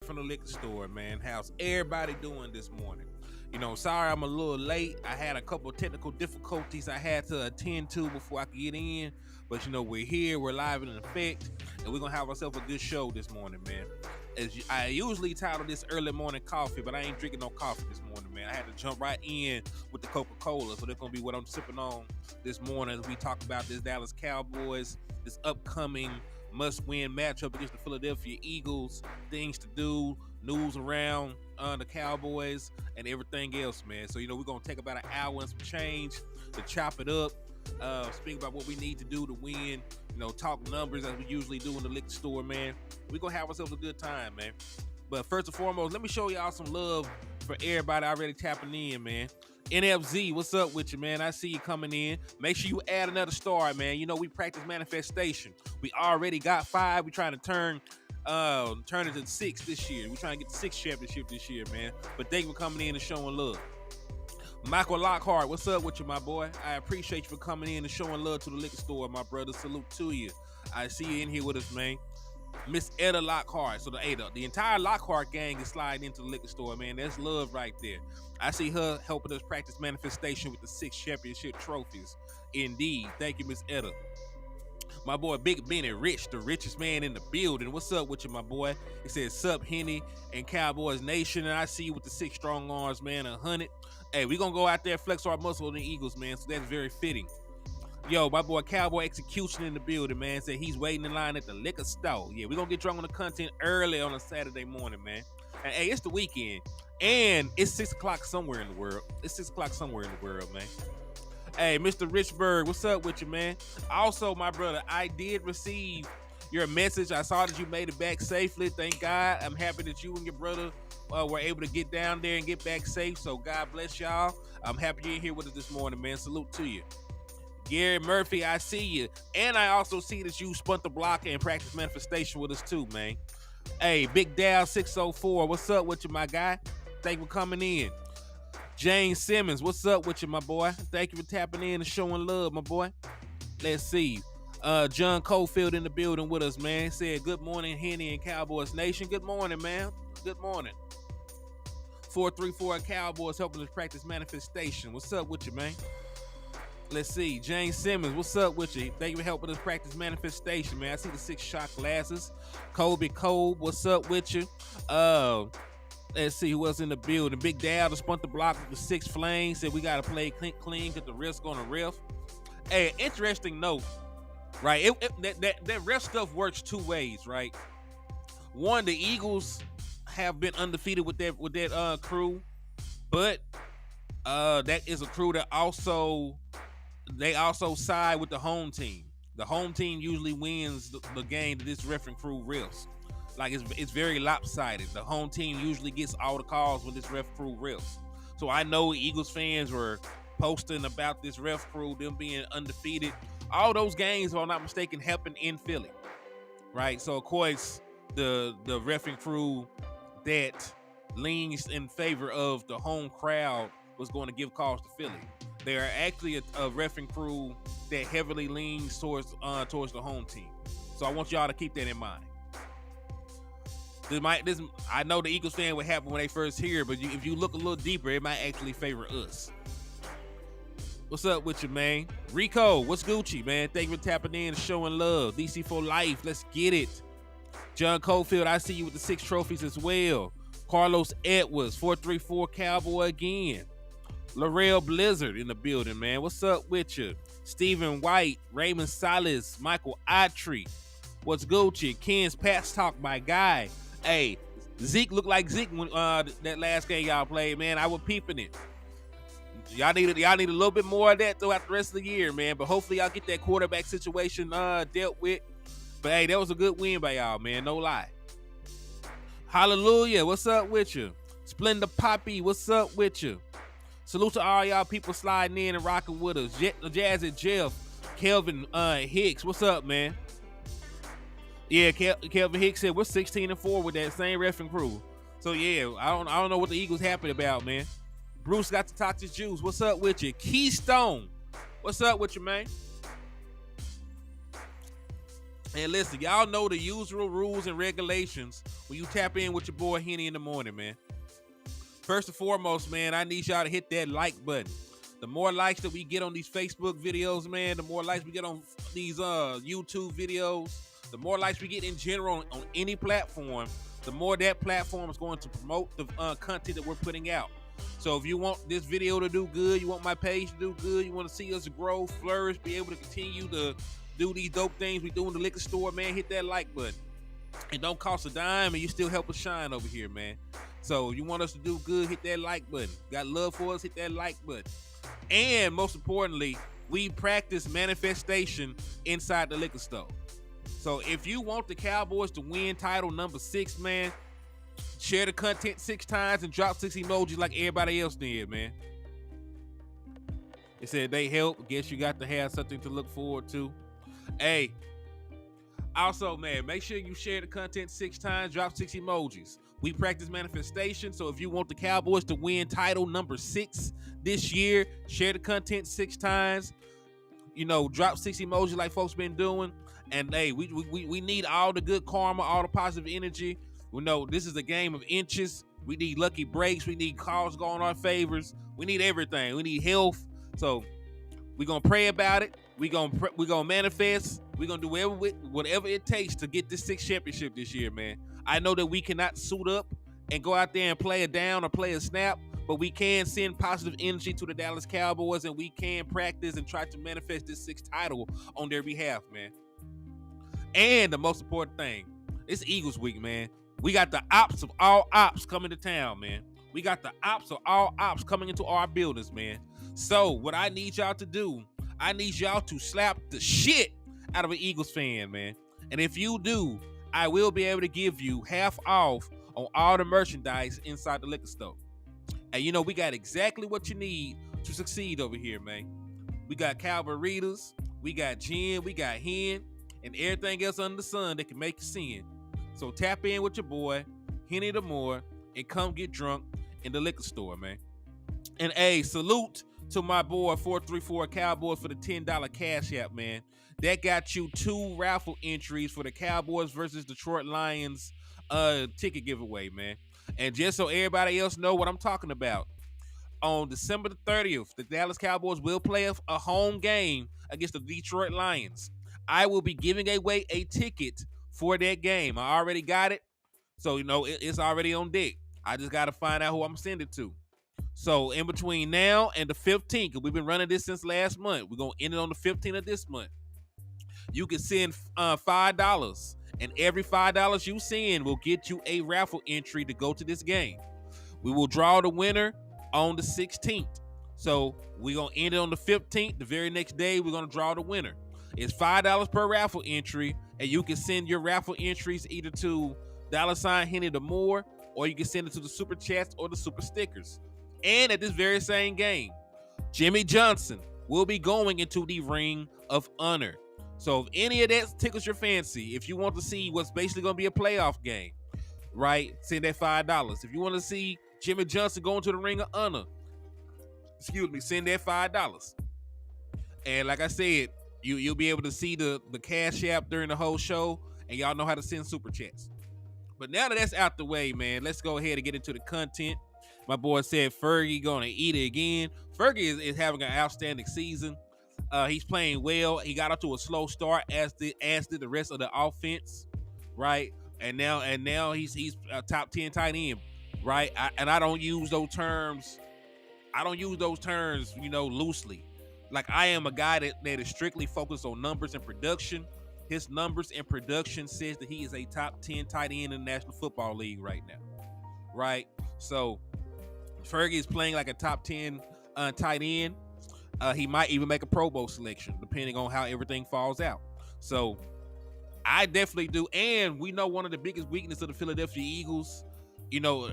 from the liquor store, man. How's everybody doing this morning? Sorry I'm a little late. I had a couple of technical difficulties I had to attend to before I could get in. But we're here, we're live in effect, and we're gonna have ourselves a good show this morning, man. I usually title this early morning coffee, but I ain't drinking no coffee this morning, man. I had to jump right in with the Coca-Cola, so that's gonna be what I'm sipping on this morning as we talk about this Dallas Cowboys, this upcoming must-win matchup against the Philadelphia Eagles, things to do, news around the Cowboys, and everything else, man. So, we're going to take about an hour and some change to chop it up, speak about what we need to do to win, talk numbers as we usually do in the liquor store, man. We're going to have ourselves a good time, man. But first and foremost, let me show y'all some love for everybody already tapping in, man. NFZ, what's up with you, man? I see you coming in. Make sure you add another star, man. We practice manifestation. We already got 5. We're trying to turn it to 6 this year. We're trying to get the 6th championship this year, man. But thank you for coming in and showing love. Michael Lockhart, what's up with you, my boy? I appreciate you for coming in and showing love to the liquor store, my brother. Salute to you. I see you in here with us, man. Miss Etta Lockhart. So the entire Lockhart gang is sliding into the liquor store, man. That's love right there. I see her helping us practice manifestation with the 6 championship trophies. Indeed. Thank you, Miss Etta. My boy Big Benny Rich, the richest man in the building. What's up with you, my boy? It says, sup, Henny and Cowboys Nation. And I see you with the 6 strong arms, man, 100. Hey, we gonna go out there, flex our muscle on the Eagles, man. So that's very fitting. Yo, my boy Cowboy Execution in the building, man. Said he's waiting in line at the liquor store. Yeah, we're gonna get drunk on the content early on a Saturday morning, man. And hey, it's the weekend. And it's 6 o'clock somewhere in the world. It's 6 o'clock somewhere in the world, man. Hey, Mr. Richburg, what's up with you, man? Also, my brother, I did receive your message. I saw that you made it back safely. Thank God. I'm happy that you and your brother were able to get down there and get back safe. So God bless y'all. I'm happy you're here with us this morning, man. Salute to you. Gary Murphy, I see you. And I also see that you spun the block and practice manifestation with us too, man. Hey, Big Dal 604, what's up with you, my guy? Thank you for coming in. James Simmons, what's up with you, my boy? Thank you for tapping in and showing love, my boy. Let's see. John Cofield in the building with us, man. Said, good morning, Henny and Cowboys Nation. Good morning, man. Good morning. 434 Cowboys helping us practice manifestation. What's up with you, man? Let's see. James Simmons, what's up with you? Thank you for helping us practice manifestation, man. I see the 6 shot glasses. Kobe Cole, what's up with you? Let's see who else in the building. Big Dad spun the block with the 6 flames. Said we got to play clean because the risk on the ref. Hey, interesting note, right? That ref stuff works 2 ways, right? One, the Eagles have been undefeated with that crew, but that is a crew that also side with the home team. The home team usually wins the game that this referee crew refs. Like it's very lopsided. The home team usually gets all the calls when this ref crew refs. So I know Eagles fans were posting about this ref crew, them being undefeated. All those games, if I'm not mistaken, happened in Philly, right? So of course the reffing crew that leans in favor of the home crowd was going to give calls to Philly. They are actually a reffing crew that heavily leans towards the home team. So I want y'all to keep that in mind. I know the Eagles fan would happen when they first hear, but if you look a little deeper, it might actually favor us. What's up with you, man? Rico, what's Gucci, man? Thank you for tapping in and showing love. DC for life, let's get it. John Cofield, I see you with the 6 trophies as well. Carlos Edwards, 434 Cowboy again. Laurel Blizzard in the building, man. What's up with you? Stephen White, Raymond Salas, Michael Autry. What's Gucci? Ken's Pats Talk, my guy. Hey, Zeke looked like Zeke when that last game y'all played, man. I was peeping it. Y'all need a little bit more of that throughout the rest of the year, man. But hopefully y'all get that quarterback situation dealt with. But hey, that was a good win by y'all, man. No lie. Hallelujah. What's up with you? Splenda Poppy, what's up with you? Salute to all y'all people sliding in and rocking with us. Jazzy Jeff, Kelvin Hicks, what's up, man? Yeah, Kelvin Hicks said we're 16-4 with that same reffing crew. So yeah, I don't know what the Eagles happy about, man. Bruce got the toxic juice. What's up with you? Keystone, what's up with you, man? And listen, y'all know the usual rules and regulations when you tap in with your boy Henny in the morning, man. First and foremost, man, I need y'all to hit that like button. The more likes that we get on these Facebook videos, man, the more likes we get on these YouTube videos, the more likes we get in general on any platform, the more that platform is going to promote the content that we're putting out. So if you want this video to do good, you want my page to do good, you want to see us grow, flourish, be able to continue to do these dope things we do in the liquor store, man, hit that like button. It don't cost a dime, and you still help us shine over here, man. So you want us to do good, hit that like button. Got love for us, hit that like button. And most importantly, we practice manifestation inside the liquor store. So if you want the Cowboys to win title number 6, man, share the content 6 times and drop 6 emojis like everybody else did, man. It said they help. Guess you got to have something to look forward to. Hey, also, man, make sure you share the content 6 times, drop 6 emojis. We practice manifestation, so if you want the Cowboys to win title number 6 this year, share the content 6 times. You know, drop 6 emojis like folks been doing. And hey, we need all the good karma, all the positive energy. We know this is a game of inches. We need lucky breaks. We need calls going our favors. We need everything. We need health. So we're gonna pray about it. We're gonna manifest. We're gonna do whatever it takes to get this 6th championship this year, man. I know that we cannot suit up and go out there and play a down or play a snap, but we can send positive energy to the Dallas Cowboys, and we can practice and try to manifest this 6th title on their behalf, man. And the most important thing, it's Eagles week, man. We got the ops of all ops coming to town, man. We got the ops of all ops coming into our buildings, man. So what I need y'all to do, I need y'all to slap the shit out of an Eagles fan, man. And if you do, I will be able to give you half off on all the merchandise inside the liquor store. And you know, we got exactly what you need to succeed over here, man. We got Calvaritas, we got gin, we got hen, and everything else under the sun that can make you sin. So tap in with your boy, Henny the Moore, and come get drunk in the liquor store, man. And hey, salute to my boy 434 Cowboys for the $10 cash app, man. That got you 2 raffle entries for the Cowboys versus Detroit Lions ticket giveaway, man. And just so everybody else know what I'm talking about, on December the 30th, the Dallas Cowboys will play a home game against the Detroit Lions. I will be giving away a ticket for that game. I already got it, so you know it's already on deck. I just got to find out who I'm sending it to. So in between now and the 15th, because we've been running this since last month, we're going to end it on the 15th of this month. You can send $5, and every $5 you send will get you a raffle entry to go to this game. We will draw the winner on the 16th. So we're going to end it on the 15th. The very next day, we're going to draw the winner. It's $5 per raffle entry, and you can send your raffle entries either to $Henny the Moore, or you can send it to the Super Chats or the Super Stickers. And at this very same game, Jimmy Johnson will be going into the Ring of Honor. So if any of that tickles your fancy, if you want to see what's basically going to be a playoff game, right, send that $5. If you want to see Jimmy Johnson going to the Ring of Honor, send that $5. And like I said, you'll be able to see the cash app during the whole show, and y'all know how to send super chats. But now that that's out the way, man, let's go ahead and get into the content. My boy said Fergie gonna eat it again. Fergie is having an outstanding season. He's playing well. He got off to a slow start, as did the rest of the offense, right? And now he's a top 10 tight end, right? I don't use those terms. Loosely. Like, I am a guy that is strictly focused on numbers and production. His numbers and production says that he is a top 10 tight end in the National Football League right now, right? So Fergie is playing like a top 10 tight end. He might even make a Pro Bowl selection, depending on how everything falls out. So I definitely do. And we know one of the biggest weaknesses of the Philadelphia Eagles,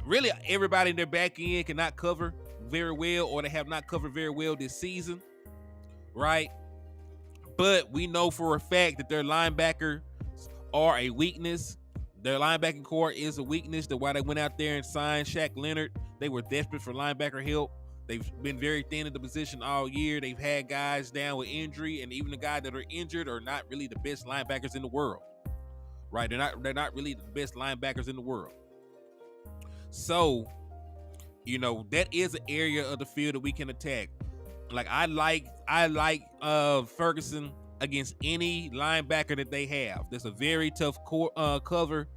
really everybody in their back end cannot cover very well, or they have not covered very well this season, right? But we know for a fact that their linebackers are a weakness. Their linebacking core is a weakness. That's why they went out there and signed Shaq Leonard. They were desperate for linebacker help. They've been very thin at the position all year. They've had guys down with injury, and even the guys that are injured are not really the best linebackers in the world, right? They're not really the best linebackers in the world. So, that is an area of the field that we can attack. Like I like Ferguson against any linebacker that they have. That's a very tough cover,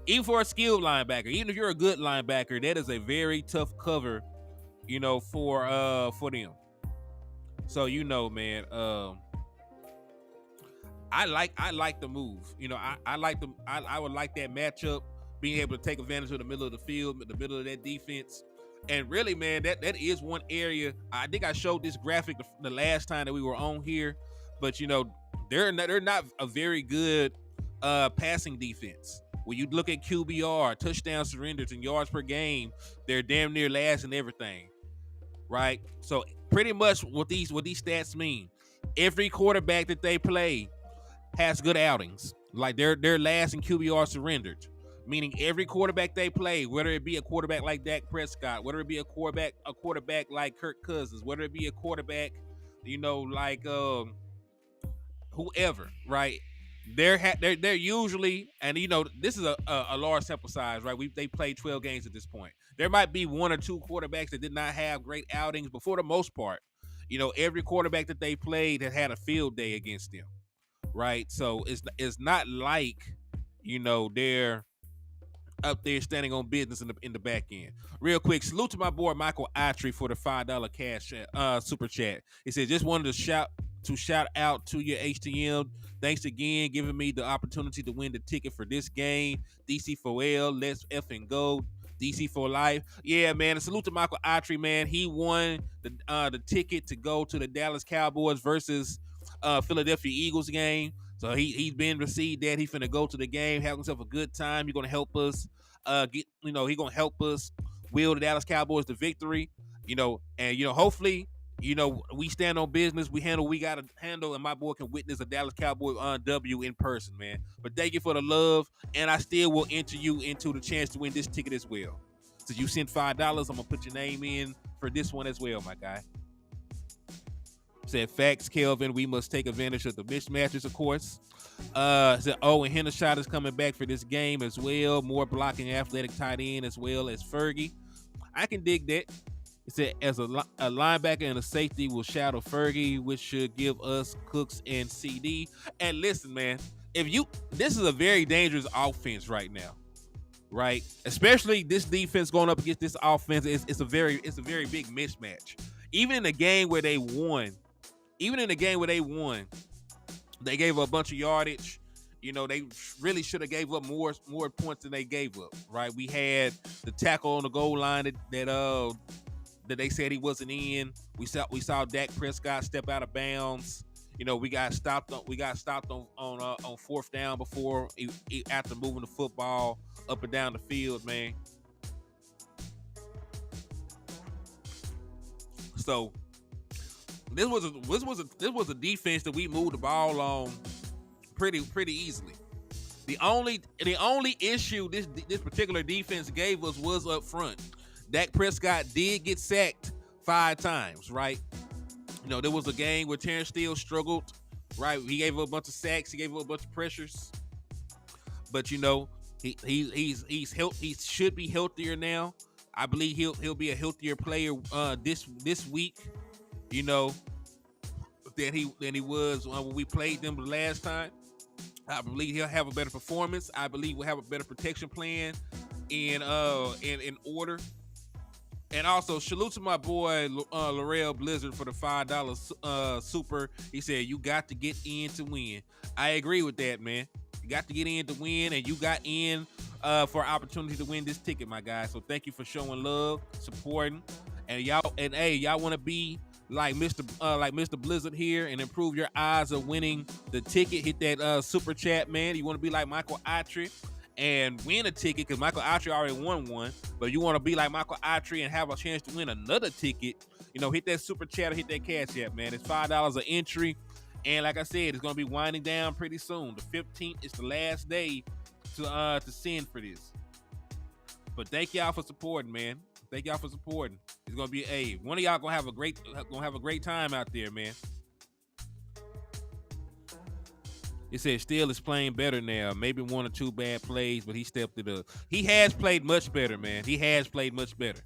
even for a skilled linebacker. Even if you're a good linebacker, that is a very tough cover, for them. So man, I like the move. I would like that matchup, being able to take advantage of the middle of the field, the middle of that defense. And really, man, that is one area. I think I showed this graphic the last time that we were on here, but they're not a very good passing defense. When you look at QBR, touchdown surrenders, and yards per game, they're damn near last in everything, right? So pretty much what these stats mean, every quarterback that they play has good outings. Like they're last in QBR surrendered. Meaning every quarterback they play, whether it be a quarterback like Dak Prescott, whether it be a quarterback like Kirk Cousins, whether it be a quarterback, like whoever, right? They're usually, and this is a large sample size, right? They played 12 games at this point. There might be one or two quarterbacks that did not have great outings, but for the most part, every quarterback that they played has had a field day against them, right? So it's not like they're up there standing on business in the back end. Real quick, salute to my boy Michael Atry for the $5 cash super chat. He said, just wanted to shout out to your HTM. Thanks again, giving me the opportunity to win the ticket for this game. DC for L, let's effing go. DC for life. Yeah, man. A salute to Michael Atry, man. He won the ticket to go to the Dallas Cowboys versus Philadelphia Eagles game. So he's been received that. He's finna go to the game, have himself a good time. You're gonna help us he's gonna help us will the Dallas Cowboys to victory. And hopefully, we stand on business. We handle we gotta handle, and my boy can witness a Dallas Cowboy W in person, man. But thank you for the love, and I still will enter you into the chance to win this ticket as well. So you sent $5, I'm gonna put your name in for this one as well, my guy. Said facts, Kelvin. We must take advantage of the mismatches, of course. Said, and Hendershot is coming back for this game as well. More blocking, athletic tight end as well as Fergie. I can dig that. He said, as a linebacker and a safety will shadow Fergie, which should give us Cooks and CD. And listen, man, this is a very dangerous offense right now, right? Especially this defense going up against this offense. It's a very big mismatch. Even in the game where they won, they gave up a bunch of yardage. They really should have gave up more points than they gave up, right? We had the tackle on the goal line that they said he wasn't in. We saw Dak Prescott step out of bounds. We got stopped on fourth down before after moving the football up and down the field, man. So this was a defense that we moved the ball on pretty easily. The only issue this particular defense gave us was up front. Dak Prescott did get sacked 5 times, right? There was a game where Terrence Steele struggled, right? He gave up a bunch of sacks, he gave up a bunch of pressures, but he should be healthier now. I believe he'll be a healthier player this week, than he was when we played them the last time. I believe he'll have a better performance. I believe we'll have a better protection plan in order. And also, salute to my boy Laurel Blizzard for the $5 super. He said, you got to get in to win. I agree with that, man. You got to get in to win, and you got in for an opportunity to win this ticket, my guy. So thank you for showing love, supporting. And y'all want to be like Mr. Blizzard here and improve your odds of winning the ticket, hit that super chat, man. You want to be like Michael Atry and win a ticket, because Michael Atry already won one, but you want to be like Michael Atry and have a chance to win another ticket, hit that super chat or hit that cash app, man. It's $5 an entry, and like I said, it's going to be winding down pretty soon. The 15th is the last day to send for this. But thank y'all for supporting, man. Thank y'all for supporting. It's gonna be one of y'all gonna have a great time out there, man. It says Steele is playing better now. Maybe one or two bad plays, but he stepped it up. He has played much better, man. He has played much better.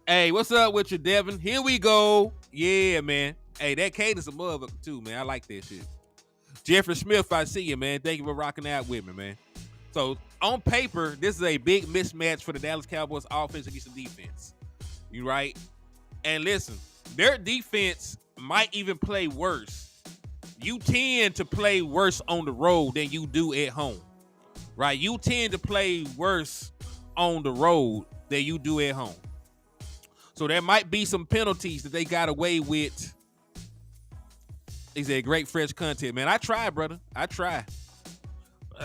Hey, what's up with you, Devin? Here we go. Yeah, man. Hey, that cadence a motherfucker too, man. I like that shit. Jeffrey Smith, I see you, man. Thank you for rocking out with me, man. So, on paper, this is a big mismatch for the Dallas Cowboys offense against the defense. You right? And listen, their defense might even play worse. You tend to play worse on the road than you do at home, right? You tend to play worse on the road than you do at home. So there might be some penalties that they got away with. He said, great fresh content, man. I try, brother. I try.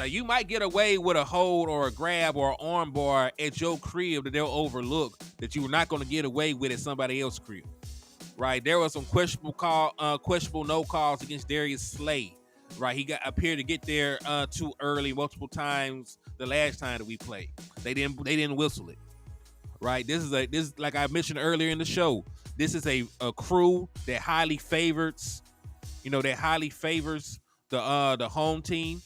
You might get away with a hold or a grab or an arm bar at your crib that they'll overlook that you were not going to get away with at somebody else's crib. Right, there was some questionable no calls against Darius Slay. Right, he appeared to get there too early multiple times the last time that we played. They didn't whistle it. Right, this is like I mentioned earlier in the show. This is a crew that highly favors, the home team.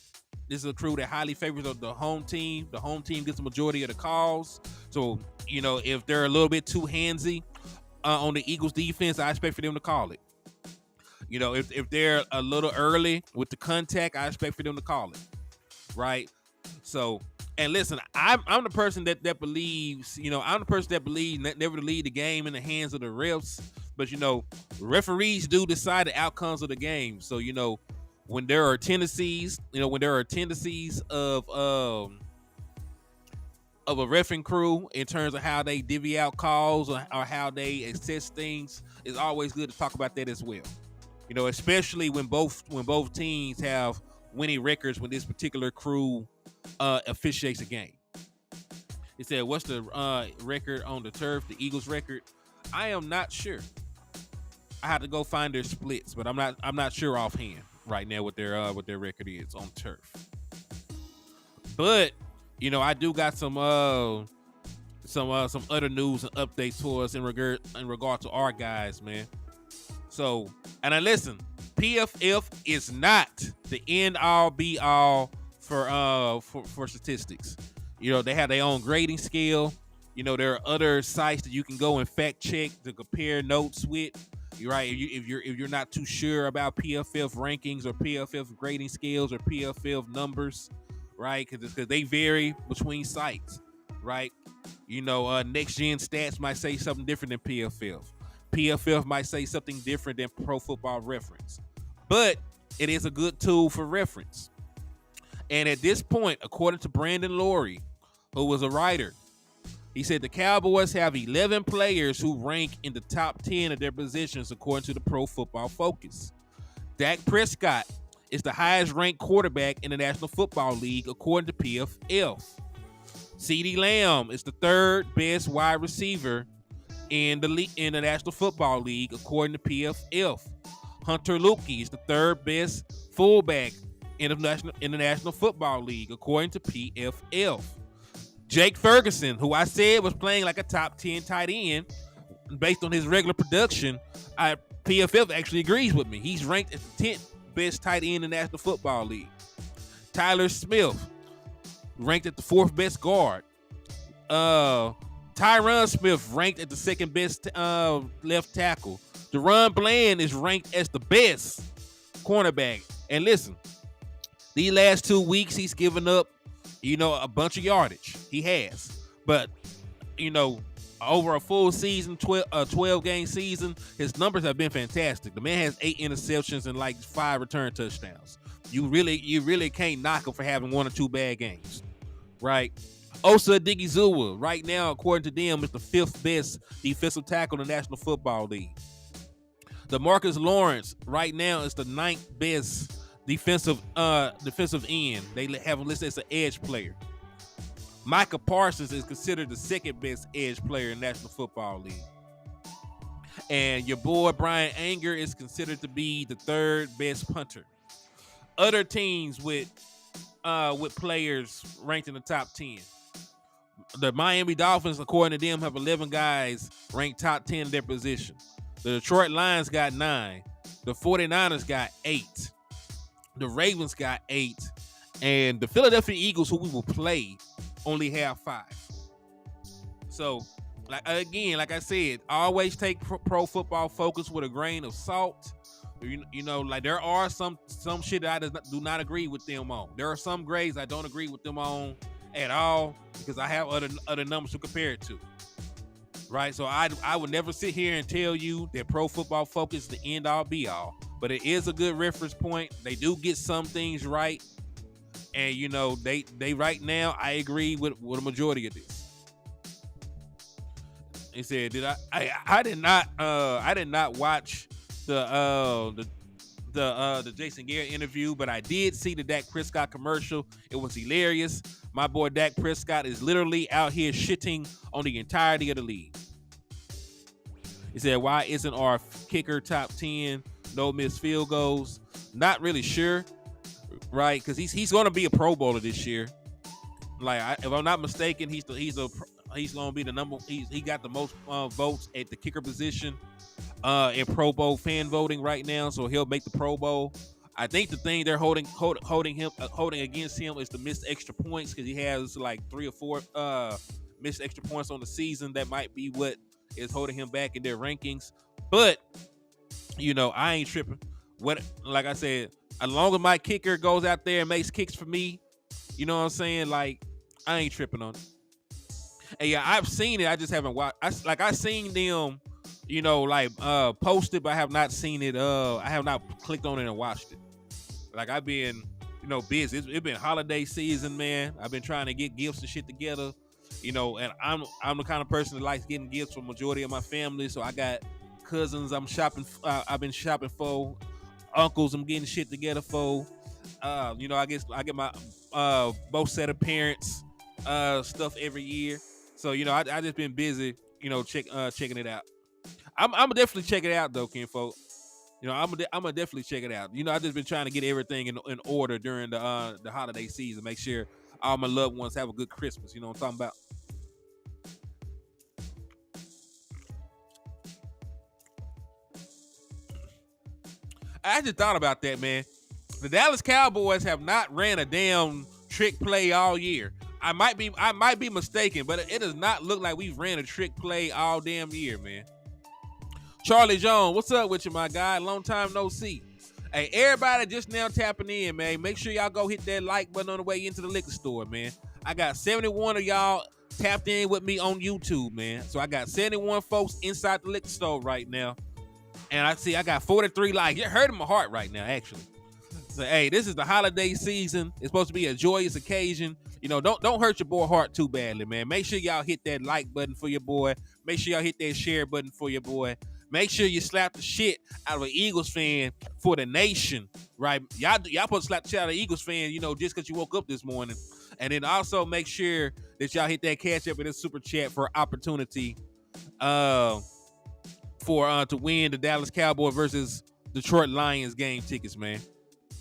This is a crew that highly favors the home team. The home team gets the majority of the calls. So if they're a little bit too handsy on the Eagles defense, I expect for them to call it. If they're a little early with the contact, I expect for them to call it. Right? So, and listen, I'm the person that believes, I'm the person that believes never to leave the game in the hands of the refs. But, referees do decide the outcomes of the game. So, when there are tendencies of a reffing crew in terms of how they divvy out calls or how they assess things, it's always good to talk about that as well. Especially when both teams have winning records when this particular crew officiates a game. He said, what's the record on the turf, the Eagles record? I am not sure. I have to go find their splits, but I'm not sure offhand right now what their record is on turf. But I do got some other news and updates for us in regard to our guys, man. So, and I listen, PFF is not the end all be all for statistics. They have their own grading scale. There are other sites that you can go and fact check to compare notes with. You're right. If you're not too sure about PFF rankings or PFF grading scales or PFF numbers, right? Because they vary between sites, right? Next Gen Stats might say something different than PFF. PFF might say something different than Pro Football Reference. But it is a good tool for reference. And at this point, according to Brandon Laurie, who was a writer, he said the Cowboys have 11 players who rank in the top 10 of their positions according to the Pro Football Focus. Dak Prescott is the highest ranked quarterback in the National Football League according to PFF. CeeDee Lamb is the third best wide receiver in the National Football League according to PFF. Hunter Lukey is the third best fullback in the National Football League according to PFF. Jake Ferguson, who I said was playing like a top 10 tight end based on his regular production, PFF actually agrees with me. He's ranked as the 10th best tight end in the National Football League. Tyler Smith, ranked at the 4th best guard. Tyron Smith, ranked at the 2nd best left tackle. Deron Bland is ranked as the best cornerback. And listen, these last 2 weeks he's given up, a bunch of yardage. He has. But, over a full season, 12-game season, his numbers have been fantastic. The man has 8 interceptions and like 5 return touchdowns. You really can't knock him for having 1 or 2 bad games, right? Osa Odighizuwa, right now, according to them, is the 5th best defensive tackle in the National Football League. DeMarcus Lawrence, right now, is the 9th best defensive end. They have him listed as an edge player. Micah Parsons is considered the 2nd best edge player in the National Football League. And your boy Brian Anger is considered to be the 3rd best punter. Other teams with players ranked in the top 10. The Miami Dolphins, according to them, have 11 guys ranked top 10 in their position. The Detroit Lions got 9. The 49ers got 8. The Ravens got 8. And the Philadelphia Eagles, who we will play, only have 5. So, like I said, always take pro football focus with a grain of salt. You know, like there are some shit that I do not agree with them on. There are some grades I don't agree with them on at all because I have other numbers to compare it to. Right? So I would never sit here and tell you that pro football focus is the end all be all. But it is a good reference point. They do get some things right. And you know, they right now I agree with a majority of this. He said, I did not watch the Jason Garrett interview, but I did see the Dak Prescott commercial. It was hilarious. My boy Dak Prescott is literally out here shitting on the entirety of the league. He said, why isn't our kicker top 10? No missed field goals. Not really sure, right? Because he's going to be a Pro Bowler this year. Like, if I'm not mistaken, he's going to be the number. He got the most votes at the kicker position in Pro Bowl fan voting right now, so he'll make the Pro Bowl. I think the thing they're holding against him is the missed extra points because he has like 3 or 4 missed extra points on the season. That might be what is holding him back in their rankings. But you know, I ain't tripping. Like I said, as long as my kicker goes out there and makes kicks for me, you know what I'm saying? Like, I ain't tripping on it. And yeah, I've seen it. I just haven't watched. I seen them, you know, like posted, but I have not seen it. I have not clicked on it and watched it. Like, I've been, you know, busy. It's been holiday season, man. I've been trying to get gifts and shit together, you know. And I'm the kind of person that likes getting gifts for majority of my family. So I got cousins I'm shopping. I've been shopping for. Uncles I'm getting shit together for. You know, I get my both set of parents stuff every year. So, you know, I just been busy, you know, checking it out. I'm gonna definitely check it out though, kinfolk. You know, I'm gonna definitely check it out. You know, I just been trying to get everything in order during the holiday season. Make sure all my loved ones have a good Christmas. You know what I'm talking about? I just thought about that, man. The Dallas Cowboys have not ran a damn trick play all year. I might be mistaken, but it does not look like we've ran a trick play all damn year, man. Charlie Jones, what's up with you, my guy? Long time no see. Hey, everybody just now tapping in, man. Make sure y'all go hit that like button on the way into the liquor store, man. I got 71 of y'all tapped in with me on YouTube, man. So I got 71 folks inside the liquor store right now. And I got 43 likes. You're hurting my heart right now, actually. So, hey, this is the holiday season. It's supposed to be a joyous occasion. You know, don't hurt your boy heart too badly, man. Make sure y'all hit that like button for your boy. Make sure y'all hit that share button for your boy. Make sure you slap the shit out of an Eagles fan for the nation, right? Y'all supposed to slap the shit out of an Eagles fan, you know, just because you woke up this morning. And then also make sure that y'all hit that cash up in the super chat for opportunity to win the Dallas Cowboys versus Detroit Lions game tickets, man.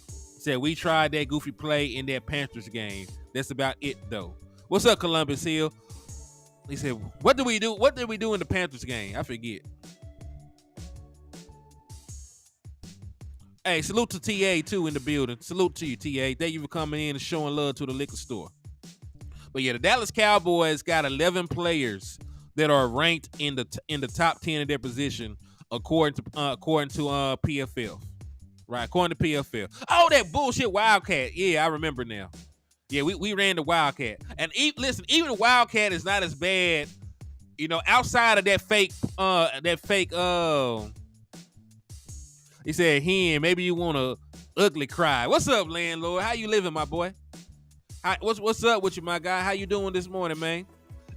Said we tried that goofy play in that Panthers game. That's about it, though. What's up, Columbus Hill? He said, what did we do? What did we do in the Panthers game? I forget. Hey, salute to TA, too, in the building. Salute to you, TA. Thank you for coming in and showing love to the liquor store. But, yeah, the Dallas Cowboys got 11 players that are ranked in the top 10 of their position according to PFL. Right, according to PFL. Oh, that bullshit Wildcat. Yeah, I remember now. Yeah, we ran the Wildcat. And listen, even the Wildcat is not as bad, you know, outside of that fake, he said, hen, maybe you want to ugly cry. What's up, landlord? How you living, my boy? What's up with you, my guy? How you doing this morning, man?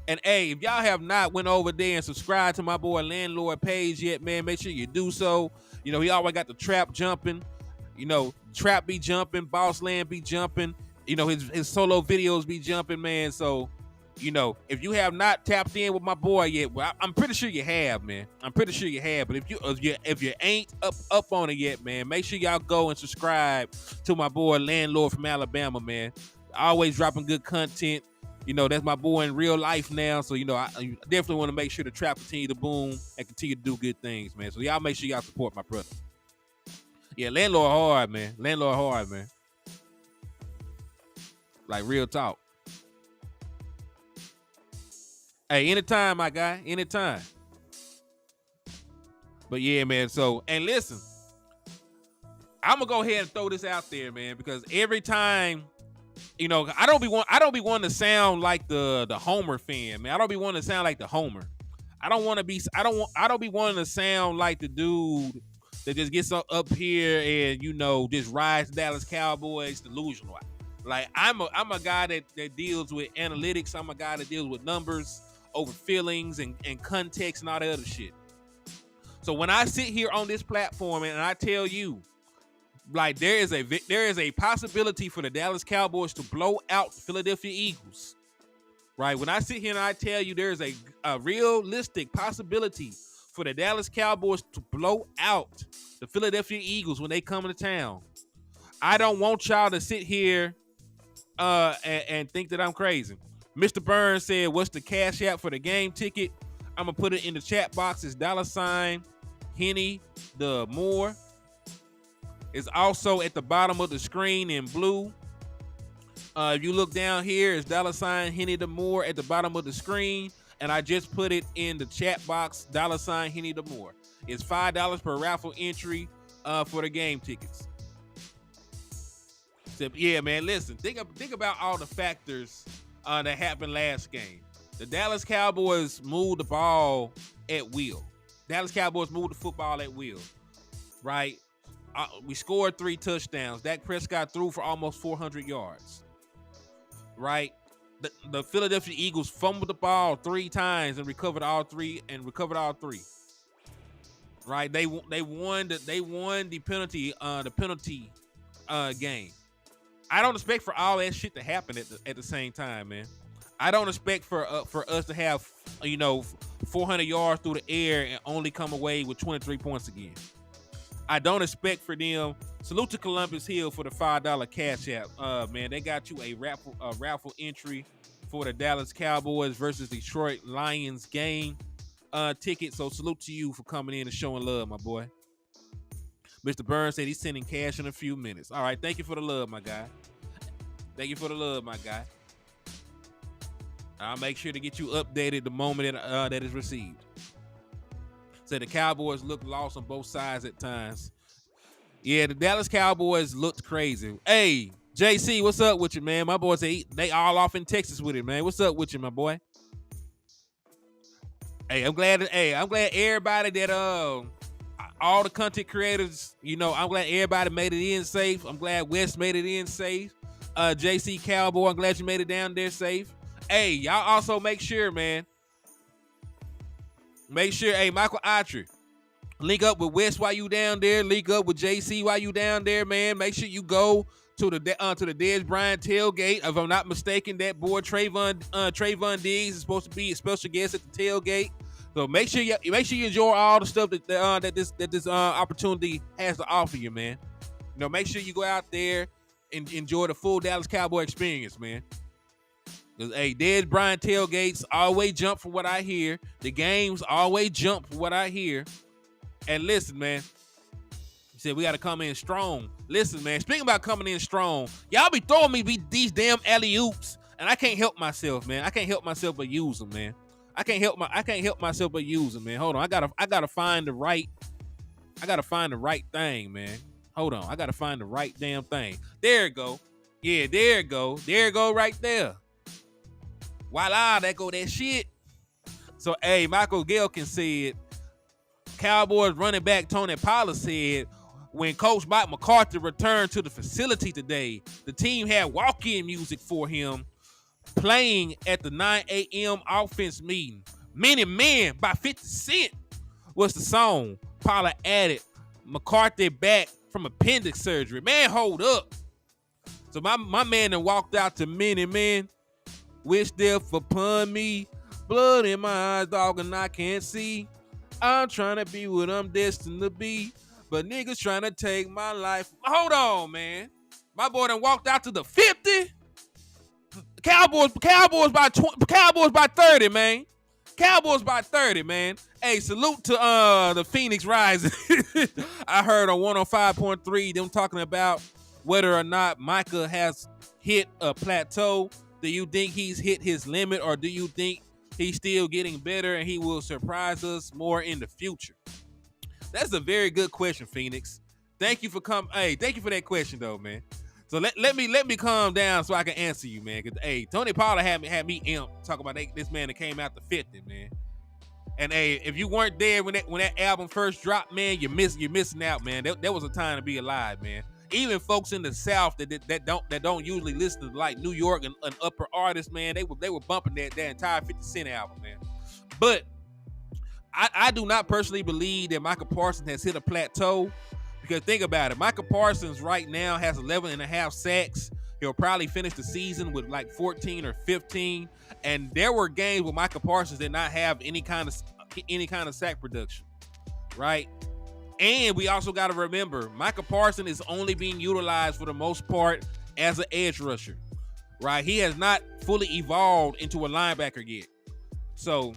And hey, if y'all have not went over there and subscribed to my boy Landlord page yet, man, make sure you do so. You know, he always got the trap jumping. You know, trap be jumping, Boss Land be jumping. You know, his solo videos be jumping, man. So, you know, if you have not tapped in with my boy yet, well, I'm pretty sure you have, man. I'm pretty sure you have. But if you ain't up on it yet, man, make sure y'all go and subscribe to my boy Landlord from Alabama, man. Always dropping good content. That's my boy in real life now. So, I definitely want to make sure the trap continue to boom and continue to do good things, man. So y'all make sure y'all support my brother. Yeah, landlord hard, man. Landlord hard, man. Like real talk. Hey, anytime, my guy. Anytime. But yeah, man. So, and listen, I'm gonna go ahead and throw this out there, man, because every time, I don't be wanting to sound like the Homer fan, man. I don't be wanting to sound like the Homer. I don't be wanting to sound like the dude that just gets up here and just rides Dallas Cowboys delusional. Like I'm a guy that deals with analytics. I'm a guy that deals with numbers over feelings and context and all that other shit. So when I sit here on this platform and I tell you, like, there is a possibility for the Dallas Cowboys to blow out the Philadelphia Eagles, right? When I sit here and I tell you there's a realistic possibility for the Dallas Cowboys to blow out the Philadelphia Eagles when they come into town, I don't want y'all to sit here and think that I'm crazy. Mr. Burns said, "What's the cash app for the game ticket?" I'm gonna put it in the chat box. It's $Henny the Moore. It's also at the bottom of the screen in blue. If you look down here, it's $Henny the Moore at the bottom of the screen. And I just put it in the chat box, $Henny the Moore. It's $5 per raffle entry for the game tickets. So, yeah, man, listen, think about all the factors that happened last game. The Dallas Cowboys moved the ball at will. Dallas Cowboys moved the football at will, right? We scored 3 touchdowns. Dak Prescott threw for almost 400 yards, right? The Philadelphia Eagles fumbled the ball 3 times and recovered all three. Right? They won the penalty game. I don't expect for all that shit to happen at the same time, man. I don't expect for us to have 400 yards through the air and only come away with 23 points again. I don't expect for them. Salute to Columbus Hill for the $5 cash app. Man, they got you a raffle entry for the Dallas Cowboys versus Detroit Lions game ticket. So salute to you for coming in and showing love, my boy. Mr. Burns said he's sending cash in a few minutes. All right, thank you for the love, my guy. Thank you for the love, my guy. I'll make sure to get you updated the moment that is received. So the Cowboys looked lost on both sides at times. Yeah, the Dallas Cowboys looked crazy. Hey, JC, what's up with you, man? My boys, they all off in Texas with it, man. What's up with you, my boy? Hey, I'm glad everybody that all the content creators, I'm glad everybody made it in safe. I'm glad Wes made it in safe. JC Cowboy, I'm glad you made it down there safe. Hey, y'all also make sure, man. Make sure, hey, Michael Autry, link up with Wes while you down there. Link up with JC while you down there, man. Make sure you go to the Dez Bryant tailgate. If I'm not mistaken, that boy Trayvon Diggs is supposed to be a special guest at the tailgate. So make sure you enjoy all the stuff that this opportunity has to offer you, man. Make sure you go out there and enjoy the full Dallas Cowboy experience, man. Because, hey, Dez Bryant tailgates always jump from what I hear. The games always jump from what I hear. And listen, man, he said we got to come in strong. Listen, man, speaking about coming in strong, y'all be throwing me these damn alley-oops, and I can't help myself, man. I can't help myself but use them, man. I can't help myself but use them, man. Hold on, I gotta find the right thing, man. Hold on, I gotta find the right damn thing. There it go. Yeah, there it go. There it go right there. Voila, that go that shit. So, hey, Michael Gelkin said, Cowboys running back Tony Pollard said, when Coach Mike McCarthy returned to the facility today, the team had walk-in music for him playing at the 9 a.m. offense meeting. Many Men by 50 Cent was the song. Pollard added, McCarthy back from appendix surgery. Man, hold up. So my man then walked out to Many Men. Wish death upon me. Blood in my eyes, dog, and I can't see. I'm trying to be what I'm destined to be, but niggas trying to take my life. Hold on, man. My boy done walked out to the 50. Cowboys by 30, man. Cowboys by 30, man. Hey, salute to the Phoenix Rising. I heard on 105.3 them talking about whether or not Micah has hit a plateau. Do you think he's hit his limit, or do you think he's still getting better and he will surprise us more in the future? That's a very good question, Phoenix. Thank you for thank you for that question though, man. So let me calm down so I can answer you, man. Cause Tony Pollard had me amped talking about this man that came out to 50, man. And if you weren't there when that album first dropped, man, you're missing out, man. That was a time to be alive, man. Even folks in the South that don't usually listen to like New York and upper artists, man, they were bumping that entire 50 Cent album, man. But I do not personally believe that Micah Parsons has hit a plateau, because think about it. Micah Parsons right now has 11.5 sacks. He'll probably finish the season with like 14 or 15. And there were games where Micah Parsons did not have any kind of sack production, right? And we also got to remember, Micah Parsons is only being utilized for the most part as an edge rusher, right? He has not fully evolved into a linebacker yet. So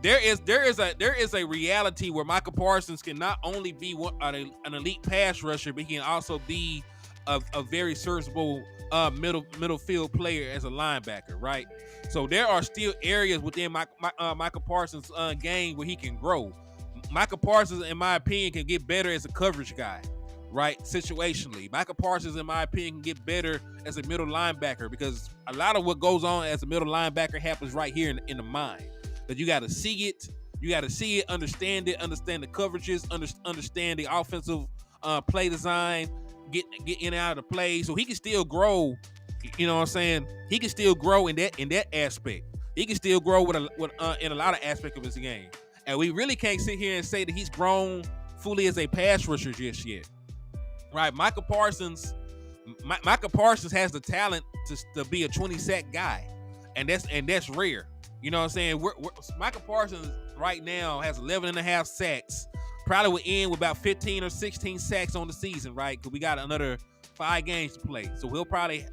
there is a reality where Micah Parsons can not only be an elite pass rusher, but he can also be a very serviceable middle field player as a linebacker, right? So there are still areas within Micah Parsons' game where he can grow. Micah Parsons, in my opinion, can get better as a coverage guy, right? Situationally, Micah Parsons, in my opinion, can get better as a middle linebacker, because a lot of what goes on as a middle linebacker happens right here in the mind. But you got to see it, understand the coverages, understand the offensive play design, get in and out of the play, so he can still grow. You know what I'm saying? He can still grow in that aspect. He can still grow in a lot of aspects of his game. And we really can't sit here and say that he's grown fully as a pass rusher just yet, right? Micah Parsons has the talent to be a 20 sack guy, and that's rare. You know what I'm saying? Micah Parsons right now has 11.5 sacks. Probably will end with about 15 or 16 sacks on the season, right? Because we got another 5 games to play. So he'll probably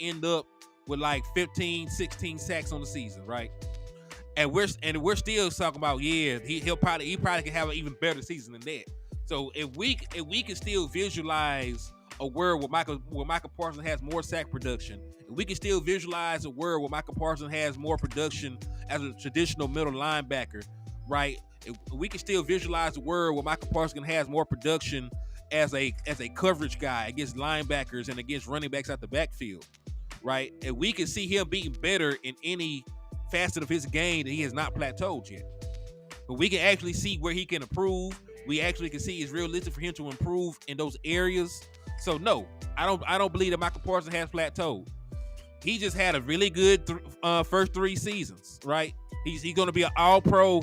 end up with like 15, 16 sacks on the season, right? And we're still talking about, yeah, he probably can have an even better season than that. So if we can still visualize a world where Micah Parsons has more sack production, if we can still visualize a world where Micah Parsons has more production as a traditional middle linebacker, right? If we can still visualize a world where Micah Parsons has more production as a coverage guy against linebackers and against running backs out the backfield, right? And we can see him being better in any facet of his game that he has not plateaued yet. But we can actually see where he can improve. We actually can see it's realistic for him to improve in those areas. So no, I don't believe that Micah Parsons has plateaued. He just had a really good first 3 seasons, right? He's going to be an All-Pro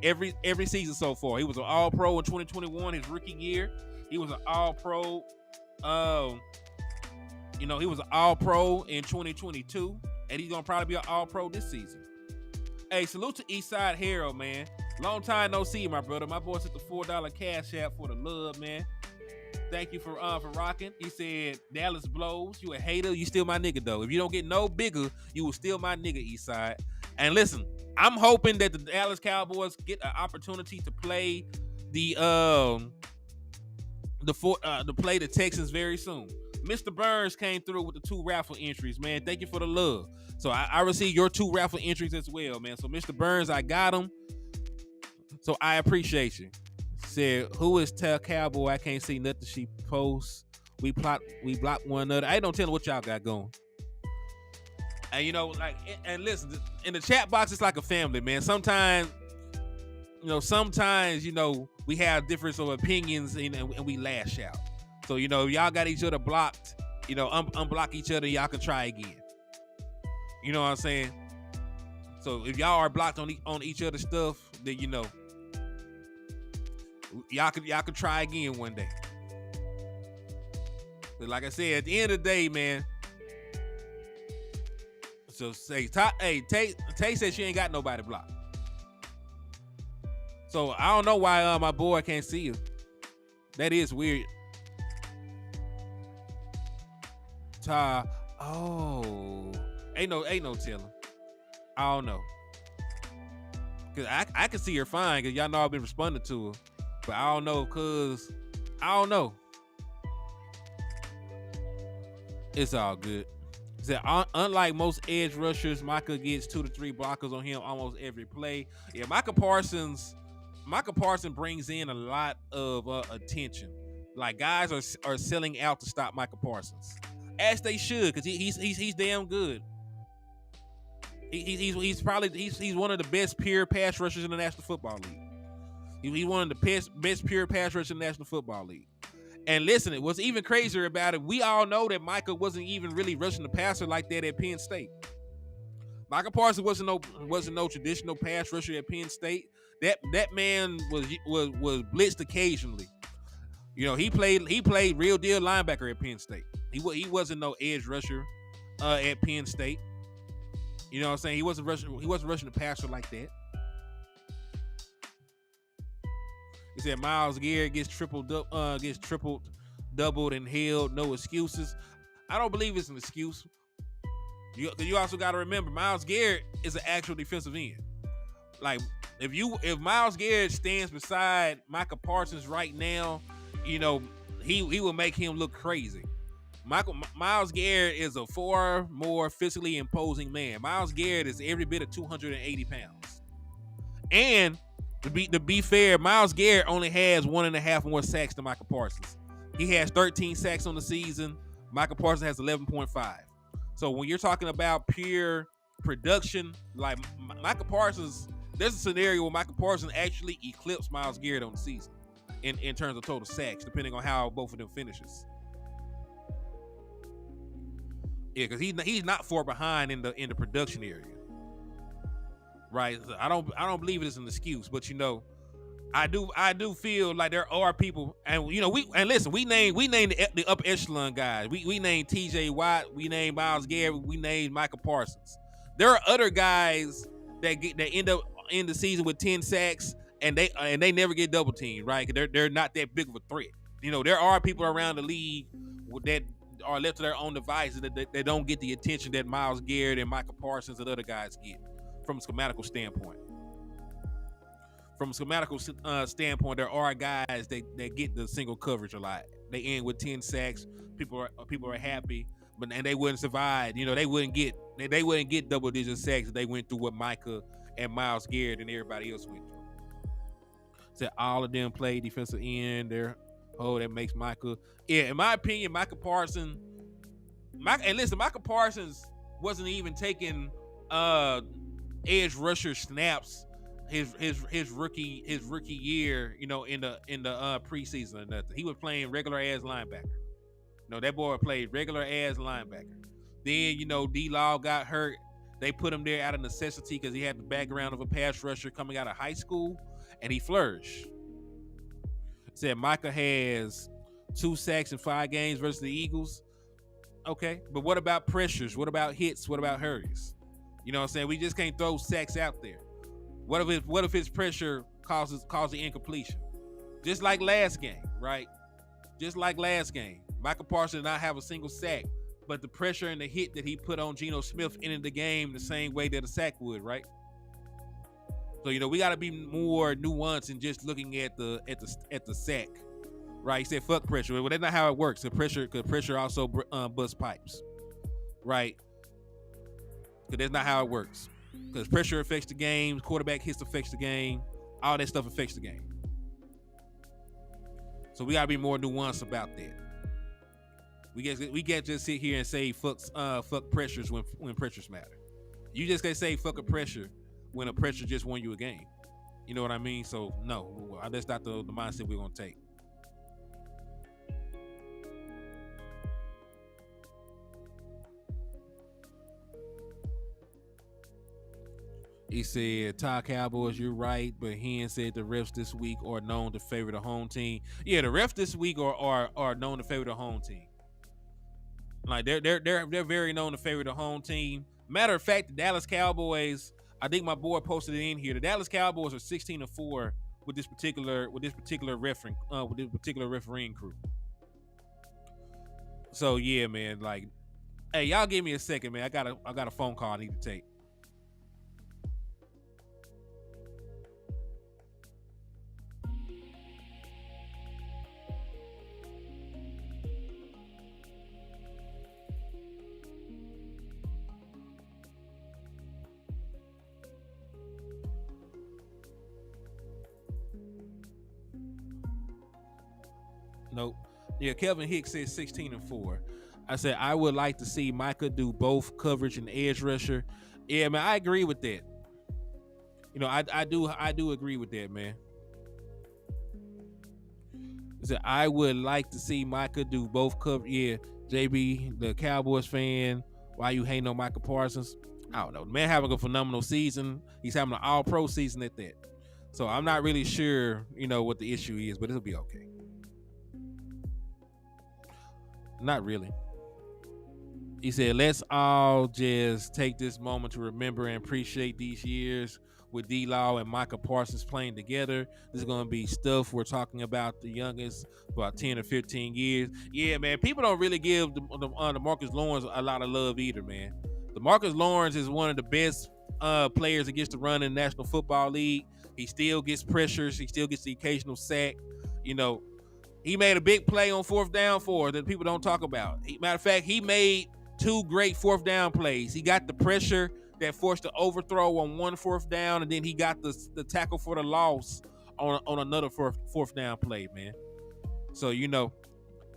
every season so far. He was an All-Pro in 2021, his rookie year. He was an All-Pro. He was an All-Pro in 2022, and he's going to probably be an All-Pro this season. Hey, salute to Eastside Hero, man. Long time no see, my brother. My boy sent the $4 cash app for the love, man. Thank you for rocking. He said, Dallas blows. You a hater. You still my nigga, though. If you don't get no bigger, you will still my nigga, Eastside. And listen, I'm hoping that the Dallas Cowboys get an opportunity to play the Texans very soon. Mr. Burns came through with the 2 raffle entries, man. Thank you for the love. So I received your 2 raffle entries as well, man. So Mr. Burns, I got them. So I appreciate you. Said, who is Tell Cowboy? I can't see nothing she posts. We block one another. I don't tell what y'all got going. And and listen, in the chat box, it's like a family, man. Sometimes we have difference of opinions and we lash out. So, y'all got each other blocked, unblock each other, y'all can try again. You know what I'm saying? So if y'all are blocked on each other's stuff, then y'all can try again one day. But like I said, at the end of the day, man. So Tay said she ain't got nobody blocked. So I don't know why my boy can't see you. That is weird. Ain't no telling. I don't know. Cause I can see her fine, cause y'all know I've been responding to her, but I don't know, cause I don't know. It's all good. Said, unlike most edge rushers, Micah gets 2 to 3 blockers on him almost every play. Yeah, Micah Parsons brings in a lot of attention. Like guys are selling out to stop Micah Parsons, as they should, because he's damn good. He's probably he's one of the best pure pass rushers in the National Football League. He's one of the best pure pass rushers in the National Football League. And listen, what's even crazier about it, we all know that Micah wasn't even really rushing the passer like that at Penn State. Micah Parsons wasn't no traditional pass rusher at Penn State. That man was blitzed occasionally. You know, he played real deal linebacker at Penn State. He wasn't no edge rusher at Penn State. You know what I'm saying? He wasn't rushing the passer like that. He said Myles Garrett gets tripled, doubled, and held. No excuses. I don't believe it's an excuse. You also got to remember, Myles Garrett is an actual defensive end. Like if Myles Garrett stands beside Micah Parsons right now, you know he will make him look crazy. Myles Garrett is a far more physically imposing man. Myles Garrett is every bit of 280 pounds, and to be fair, Myles Garrett only has 1.5 more sacks than Micah Parsons. He has 13 sacks on the season. Micah Parsons has 11.5. So when you're talking about pure production, like Micah Parsons, there's a scenario where Micah Parsons actually eclipsed Myles Garrett on the season in terms of total sacks, depending on how both of them finishes. Yeah, because he's not far behind in the production area. Right, I don't believe it is an excuse, but you know, I do feel like there are people, and you know, we name the upper echelon guys. We named T.J. Watt, we named Myles Garrett, we named Micah Parsons. There are other guys that end up in the season with 10 sacks, and they never get double teamed, right? Because they're not that big of a threat. You know, there are people around the league that are left to their own devices that don't get the attention that Myles Garrett and Micah Parsons and other guys get. From a schematical standpoint. Standpoint, there are guys that get the single coverage a lot. They end with 10 sacks. People are happy, and they wouldn't survive. You know, they wouldn't get double digit sacks if they went through what Micah and Myles Garrett and everybody else went through. So all of them play defensive end. That makes Micah. Yeah, in my opinion, Micah Parsons. Micah Parsons wasn't even taking edge rusher snaps his rookie year, you know, in the preseason or nothing. He was playing regular ass linebacker. No, that boy played regular ass linebacker. Then, you know, D-Law got hurt. They put him there out of necessity because he had the background of a pass rusher coming out of high school, and he flourished. Said Micah has 2 sacks in 5 games versus the Eagles. Okay, but what about pressures? What about hits? What about hurries? You know what I'm saying? We just can't throw sacks out there. What if his pressure causes incompletion? Just like last game, right? Just like last game. Micah Parsons did not have a single sack, but the pressure and the hit that he put on Geno Smith ended the game the same way that a sack would, right? So, you know, we got to be more nuanced in just looking at the sack, right? He said fuck pressure. Well, that's not how it works. The pressure also busts pipes, right? Because that's not how it works. Because pressure affects the game, quarterback hits affects the game, all that stuff affects the game. So we gotta be more nuanced about that. We can't just sit here and say fuck pressures when pressures matter. You just can't say fuck a pressure when a pressure just won you a game. You know what I mean? So no, that's not the mindset we're gonna take. He said, Cowboys, you're right, but Hen said the refs this week are known to favor the home team. Yeah, the refs this week are known to favor the home team. Like they're very known to favor the home team. Matter of fact, the Dallas Cowboys, I think my boy posted it in here. The Dallas Cowboys are 16-4 with this particular refereeing crew. So yeah, man, like Hey, y'all give me a second, man. I got a phone call I need to take. Nope. Yeah, Kevin Hicks says 16-4. I said I would like to see Micah do both coverage and edge rusher. Yeah, man, I agree with that. You know, I do agree with that, man. I said I would like to see Micah do both cover. Yeah, JB, the Cowboys fan. Why you hating on Micah Parsons? I don't know. The man having a phenomenal season. He's having an all-pro season at that. So I'm not really sure, you know, what the issue is, but it'll be okay. Not really. He said, let's all just take this moment to remember and appreciate these years with D-Law and Micah Parsons playing together. This is going to be stuff we're talking about the youngest for about 10 or 15 years. Yeah, man, people don't really give the Marcus Lawrence a lot of love either, man. The Marcus Lawrence is one of the best players that gets to run in the National Football League. He still gets pressures. He still gets the occasional sack. You know, he made a big play on 4th down for that people don't talk about. Matter of fact, he made 2 great 4th down plays. He got the pressure that forced the overthrow on 1 4th down, and then he got the tackle for the loss on another 4th down play, man. So you know,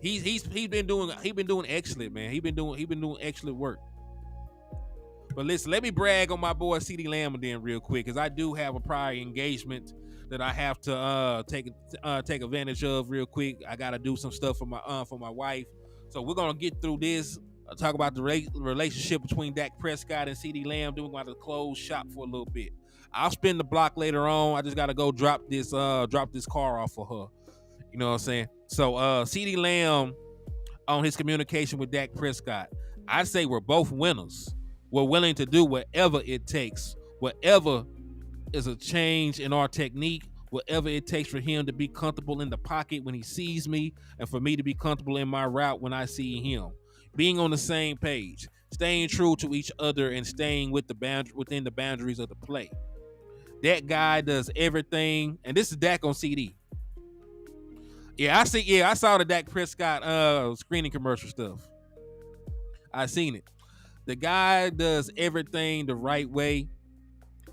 he's been doing excellent, man. He been doing excellent work. But listen, let me brag on my boy CeeDee Lamb then real quick, because I do have a prior engagement that I have to take advantage of real quick. I got to do some stuff for my wife. So we're gonna get through this. I'll talk about the relationship between Dak Prescott and CeeDee Lamb. Then we're going to close shop for a little bit. I'll spin the block later on. I just got to go drop this car off for her. You know what I'm saying? So CeeDee Lamb on his communication with Dak Prescott, I say we're both winners. We're willing to do whatever it takes, whatever is a change in our technique, whatever it takes for him to be comfortable in the pocket when he sees me, and for me to be comfortable in my route when I see him. Being on the same page, staying true to each other, and staying within the boundaries of the play. That guy does everything, and this is Dak on CD. I saw the Dak Prescott screening commercial stuff. I seen it. The guy does everything the right way.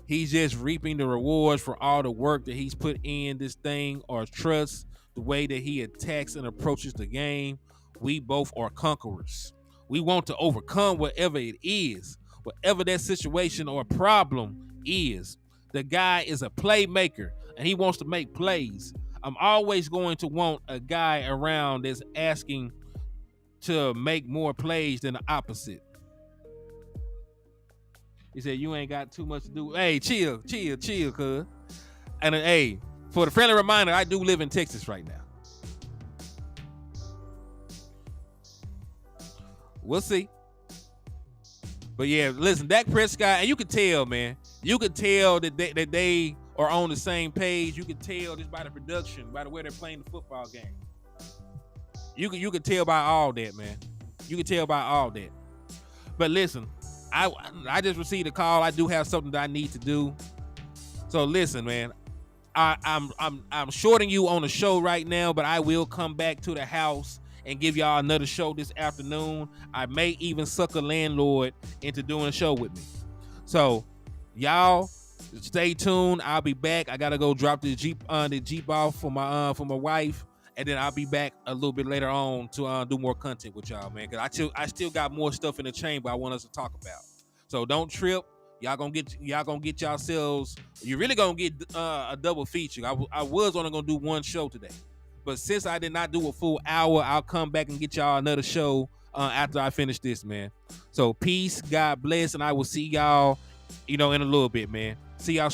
He's just reaping the rewards for all the work that he's put in this thing, or trust the way that he attacks and approaches the game. We both are conquerors. We want to overcome whatever it is, whatever that situation or problem is. The guy is a playmaker, and he wants to make plays. I'm always going to want a guy around that's asking to make more plays than the opposite. He said, you ain't got too much to do. Hey, chill, cuz. And hey, for the friendly reminder, I do live in Texas right now. We'll see. But yeah, listen, Dak Prescott, and you can tell, man. You can tell that they are on the same page. You can tell just by the production, by the way they're playing the football game. You can tell by all that, man. You can tell by all that. But listen, I just received a call. I do have something that I need to do. So listen, man. I'm shorting you on the show right now, but I will come back to the house and give y'all another show this afternoon. I may even suck a landlord into doing a show with me. So y'all stay tuned. I'll be back. I gotta go drop the Jeep off for my wife, and then I'll be back a little bit later on to do more content with y'all, man. Cause I still got more stuff in the chamber I want us to talk about. So don't trip. Y'all gonna get yourselves. You're really gonna get a double feature. I was only gonna do one show today. But since I did not do a full hour, I'll come back and get y'all another show after I finish this, man. So peace, God bless, and I will see y'all, in a little bit, man. See y'all shortly.